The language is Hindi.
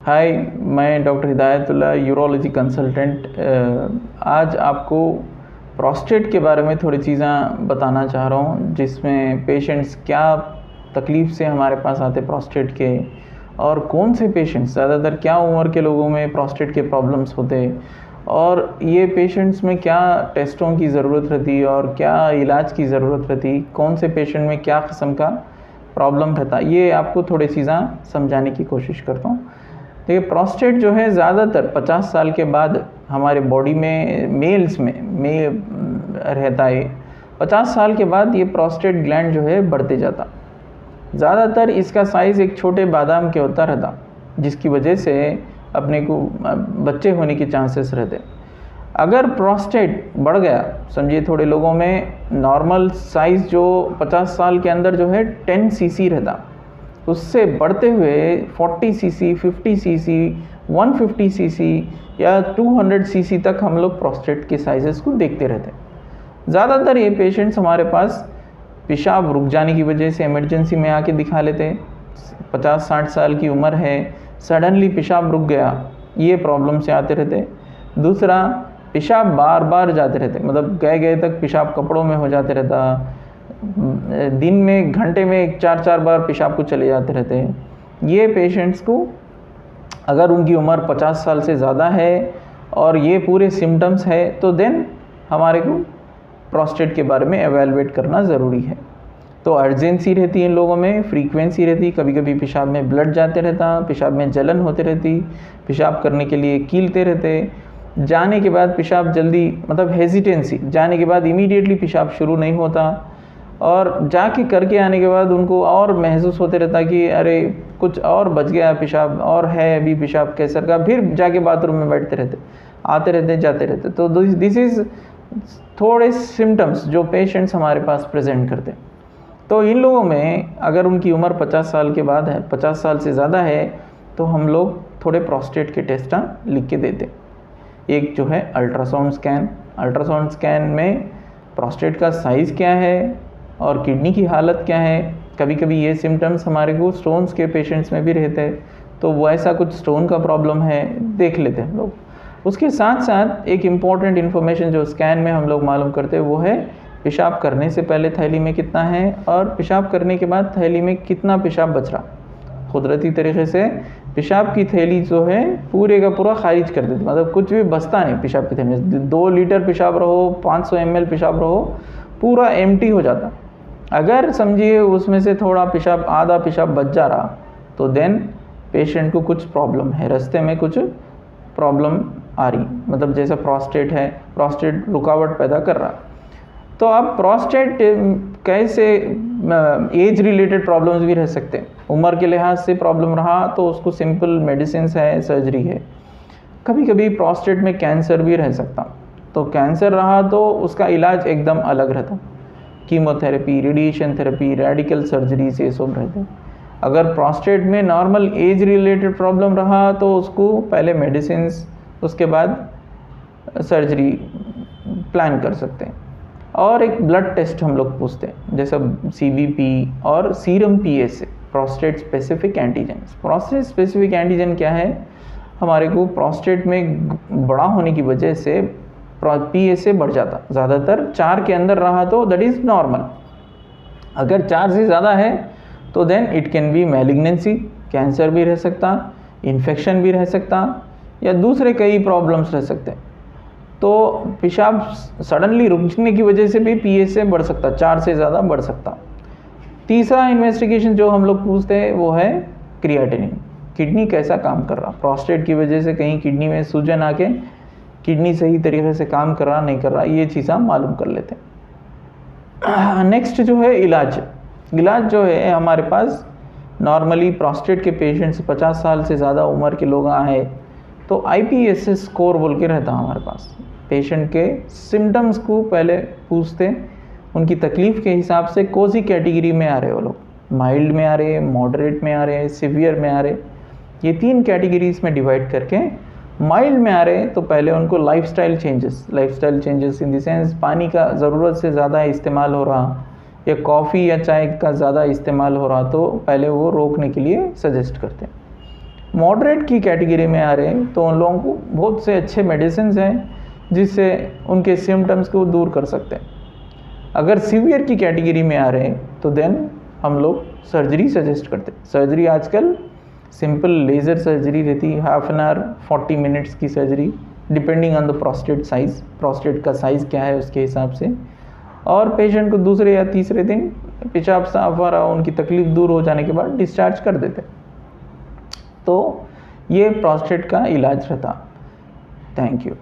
हाय, मैं डॉक्टर हिदायतुल्लाह, यूरोलॉजी कंसल्टेंट। आज आपको प्रोस्टेट के बारे में थोड़ी चीज़ें बताना चाह रहा हूँ, जिसमें पेशेंट्स क्या तकलीफ़ से हमारे पास आते प्रोस्टेट के, और कौन से पेशेंट्स ज़्यादातर क्या उम्र के लोगों में प्रोस्टेट के प्रॉब्लम्स होते, और ये पेशेंट्स में क्या टेस्टों की ज़रूरत रहती और क्या इलाज की ज़रूरत रहती, कौन से पेशेंट में क्या किस्म का प्रॉब्लम रहता, ये आपको थोड़ी चीज़ें समझाने की कोशिश करता हूँ। देखिए, प्रोस्टेट जो है ज़्यादातर 50 साल के बाद हमारे बॉडी में मेल्स में रहता है। 50 साल के बाद ये प्रोस्टेट ग्लैंड जो है बढ़ते जाता। ज़्यादातर इसका साइज़ एक छोटे बादाम के होता रहता, जिसकी वजह से अपने को बच्चे होने के चांसेस रहते। अगर प्रोस्टेट बढ़ गया, समझिए थोड़े लोगों में नॉर्मल साइज़ जो 50 साल के अंदर जो है 10 सीसी रहता, उससे बढ़ते हुए 40 सीसी, 50 सीसी, 150 सीसी या 200 सीसी तक हम लोग प्रोस्टेट के साइज़ेस को देखते रहते हैं। ज़्यादातर ये पेशेंट्स हमारे पास पेशाब रुक जाने की वजह से इमरजेंसी में आके दिखा लेते हैं। 50-60 साल की उम्र है, सडनली पेशाब रुक गया, ये प्रॉब्लम से आते रहते। दूसरा, पेशाब बार बार जाते रहते, मतलब गए तक पेशाब कपड़ों में हो जाते रहता, दिन में घंटे में 4-4 बार पेशाब को चले जाते रहते हैं। ये पेशेंट्स को अगर उनकी उम्र 50 साल से ज़्यादा है और ये पूरे सिम्टम्स है, तो देन हमारे को प्रोस्टेट के बारे में एवेलुएट करना ज़रूरी है। तो अर्जेंसी रहती है इन लोगों में, फ्रीक्वेंसी रहती, कभी कभी पेशाब में ब्लड जाते रहता, पेशाब में जलन होते रहती, पेशाब करने के लिए कीलते रहते, जाने के बाद पेशाब जल्दी, मतलब हेजिटेंसी, जाने के बाद इमीडिएटली पेशाब शुरू नहीं होता, और जाके करके आने के बाद उनको और महसूस होते रहता कि अरे कुछ और बच गया पेशाब, और है अभी पेशाब कैसर का, फिर जाके बाथरूम में बैठते रहते, आते रहते जाते रहते। तो दिस इज़ थोड़े सिम्टम्स जो पेशेंट्स हमारे पास प्रेजेंट करते हैं। तो इन लोगों में अगर उनकी उम्र 50 साल के बाद है, 50 साल से ज़्यादा है, तो हम लोग थोड़े प्रोस्टेट के टेस्ट लिख के देते। एक जो है अल्ट्रासाउंड स्कैन। अल्ट्रासाउंड स्कैन में प्रोस्टेट का साइज़ क्या है और किडनी की हालत क्या है। कभी कभी ये सिम्टम्स हमारे को स्टोन्स के पेशेंट्स में भी रहते हैं, तो वो ऐसा कुछ स्टोन का प्रॉब्लम है, देख लेते हैं हम लोग। उसके साथ साथ एक इम्पॉर्टेंट इन्फॉर्मेशन जो स्कैन में हम लोग मालूम करते हैं, वो है पेशाब करने से पहले थैली में कितना है, और पेशाब करने के बाद थैली में कितना पेशाब बच रहा। कुदरती तरीके से पेशाब की थैली जो है पूरे का पूरा खारिज कर देती, मतलब कुछ भी बचता नहीं पेशाब की थैली में। 2 लीटर पेशाब रहो, 500 ml पेशाब रहो, पूरा एम्प्टी हो जाता। अगर समझिए उसमें से थोड़ा पेशाब, आधा पेशाब बच जा रहा, तो देन पेशेंट को कुछ प्रॉब्लम है, रास्ते में कुछ प्रॉब्लम आ रही, मतलब जैसा प्रोस्टेट है, प्रोस्टेट रुकावट पैदा कर रहा। तो अब प्रोस्टेट कैसे, एज रिलेटेड प्रॉब्लम्स भी रह सकते हैं। उम्र के लिहाज से प्रॉब्लम रहा तो उसको सिंपल मेडिसिन है, सर्जरी है। कभी कभी प्रोस्टेट में कैंसर भी रह सकता, तो कैंसर रहा तो उसका इलाज एकदम अलग रहता, chemotherapy, radiation therapy, radical surgeries, ये सब रहते हैं। अगर प्रोस्टेट में नॉर्मल एज रिलेटेड प्रॉब्लम रहा तो उसको पहले मेडिसिन, उसके बाद सर्जरी प्लान कर सकते हैं। और एक ब्लड टेस्ट हम लोग पूछते हैं, जैसा CBP और serum PSA, prostate specific antigen. Prostate specific antigen क्या है, हमारे को प्रोस्टेट में बड़ा होने की वजह से PSA बढ़ जाता। ज़्यादातर 4 के अंदर रहा तो दैट इज़ नॉर्मल। अगर 4 से ज़्यादा है तो then it can be malignancy, cancer भी रह सकता, इन्फेक्शन भी रह सकता, या दूसरे कई प्रॉब्लम्स रह सकते हैं। तो पेशाब सडनली रुकने की वजह से भी PSA बढ़ सकता, 4 से ज़्यादा बढ़ सकता। तीसरा इन्वेस्टिगेशन जो हम लोग पूछते हैं वो है क्रिएटिनिन, किडनी कैसा काम कर रहा। प्रोस्टेट की वजह से कहीं किडनी में सूजन आके किडनी सही तरीके से काम कर रहा नहीं कर रहा, ये चीज़ें मालूम कर लेते हैं। नेक्स्ट जो है इलाज जो है हमारे पास नॉर्मली प्रोस्टेट के पेशेंट्स 50 साल से ज़्यादा उम्र के लोग आए तो IPSS स्कोर बोल के रहता हमारे पास। पेशेंट के सिम्टम्स को पहले पूछते, उनकी तकलीफ़ के हिसाब से कौन सी कैटेगरी में आ रहे हो लोग, माइल्ड में आ रहे, मॉडरेट में आ रहे, सिवियर में आ रहे, ये 3 कैटेगरीज में डिवाइड करके माइल्ड में आ रहे तो पहले उनको lifestyle changes in the sense पानी का ज़रूरत से ज़्यादा इस्तेमाल हो रहा, या कॉफ़ी या चाय का ज़्यादा इस्तेमाल हो रहा तो पहले वो रोकने के लिए सजेस्ट करते हैं। मॉडरेट की कैटेगरी में आ रहे हैं तो उन लोगों को बहुत से अच्छे मेडिसिन हैं जिससे उनके सिम्टम्स को दूर कर सकते हैं। अगर सीवियर की कैटेगरी में आ रहे हैं तो देन हम लोग सर्जरी सजेस्ट करते हैं। सर्जरी आजकल सिंपल लेज़र सर्जरी रहती है, हाफ एन आवर 40 मिनट्स की surgery, depending on the prostate size, prostate का साइज़ क्या है उसके हिसाब से। और पेशेंट को दूसरे या तीसरे दिन पेशाब साफ हो रहा, उनकी तकलीफ़ दूर हो जाने के बाद डिस्चार्ज कर देते। तो ये प्रोस्टेट का इलाज रहता। Thank you.